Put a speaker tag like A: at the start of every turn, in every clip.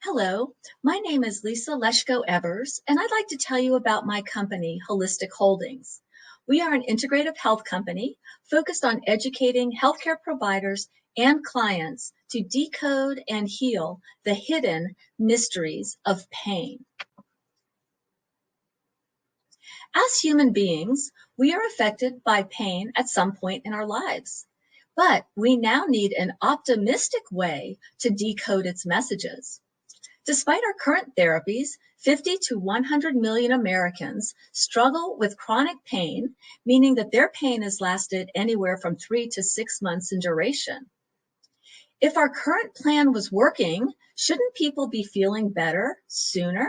A: Hello, my name is Lisa Leshko-Evers, and I'd like to tell you about my company, Holistic Holdings. We are an integrative health company focused on educating healthcare providers and clients to decode and heal the hidden mysteries of pain. As human beings, we are affected by pain at some point in our lives, but we now need an optimistic way to decode its messages. Despite our current therapies, 50 to 100 million Americans struggle with chronic pain, meaning that their pain has lasted anywhere from 3 to 6 months in duration. If our current plan was working, shouldn't people be feeling better sooner?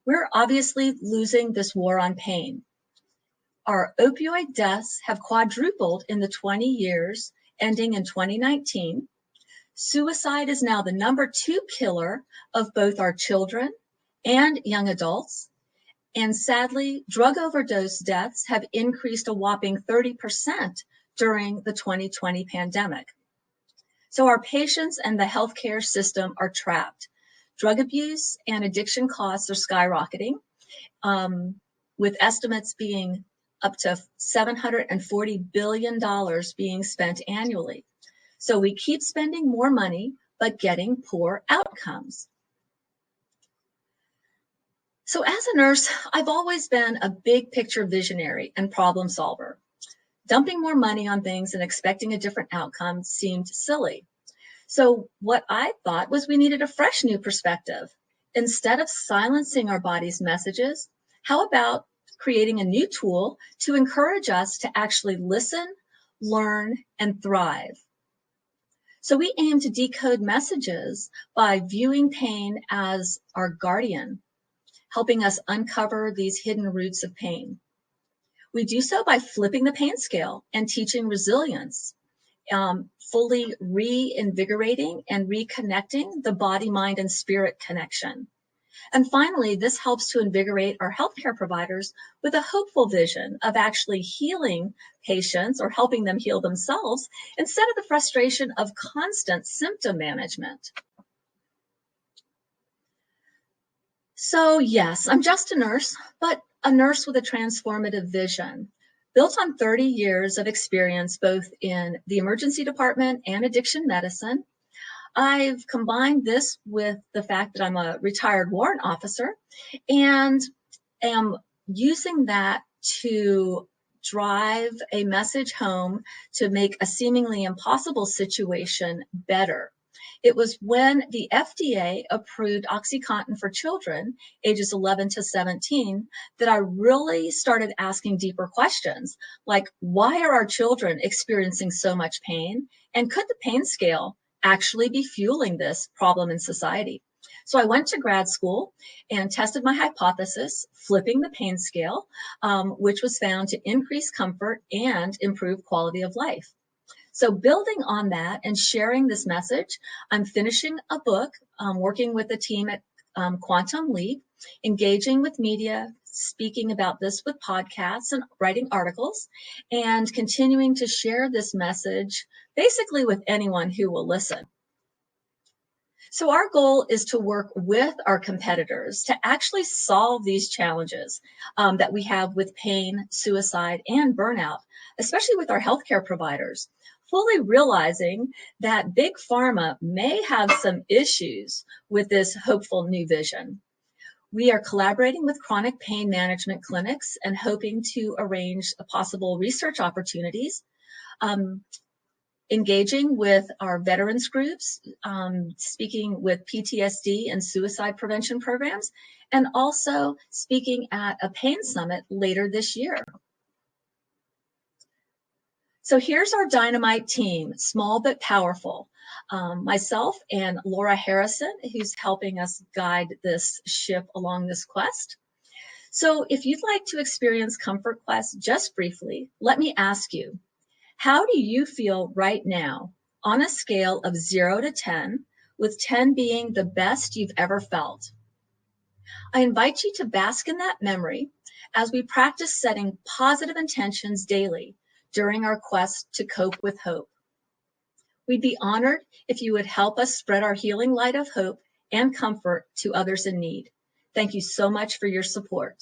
A: We're obviously losing this war on pain. Our opioid deaths have quadrupled in the 20 years ending in 2019. Suicide is now the #2 killer of both our children and young adults. And sadly, drug overdose deaths have increased a whopping 30% during the 2020 pandemic. So our patients and the healthcare system are trapped. Drug abuse and addiction costs are skyrocketing, with estimates being up to $740 billion being spent annually. So we keep spending more money, but getting poor outcomes. So as a nurse, I've always been a big picture visionary and problem solver. Dumping more money on things and expecting a different outcome seemed silly. So what I thought was we needed a fresh new perspective. Instead of silencing our body's messages, how about creating a new tool to encourage us to actually listen, learn, and thrive? So we aim to decode messages by viewing pain as our guardian, helping us uncover these hidden roots of pain. We do so by flipping the pain scale and teaching resilience, fully reinvigorating and reconnecting the body, mind, and spirit connection. And finally, this helps to invigorate our healthcare providers with a hopeful vision of actually healing patients or helping them heal themselves instead of the frustration of constant symptom management. So yes, I'm just a nurse, but a nurse with a transformative vision, built on 30 years of experience both in the emergency department and addiction medicine. I've combined this with the fact that I'm a retired warrant officer and am using that to drive a message home to make a seemingly impossible situation better. It was when the FDA approved OxyContin for children ages 11 to 17 that I really started asking deeper questions, like why are our children experiencing so much pain? And could the pain scale actually be fueling this problem in society? So I went to grad school and tested my hypothesis, flipping the pain scale, which was found to increase comfort and improve quality of life. So building on that and sharing this message, I'm finishing a book, working with a team at Quantum Leap, engaging with media, speaking about this with podcasts and writing articles, and continuing to share this message basically with anyone who will listen. So our goal is to work with our competitors to actually solve these challenges that we have with pain, suicide, and burnout, especially with our healthcare providers, fully realizing that big pharma may have some issues with this hopeful new vision. We are collaborating with chronic pain management clinics and hoping to arrange possible research opportunities, engaging with our veterans groups, speaking with PTSD and suicide prevention programs, and also speaking at a pain summit later this year. So here's our dynamite team, small but powerful. Myself and Laura Harrison, who's helping us guide this ship along this quest. So if you'd like to experience Comfort Quest just briefly, let me ask you, how do you feel right now on a scale of 0 to 10, with 10 being the best you've ever felt? I invite you to bask in that memory as we practice setting positive intentions daily during our quest to cope with hope. We'd be honored if you would help us spread our healing light of hope and comfort to others in need. Thank you so much for your support.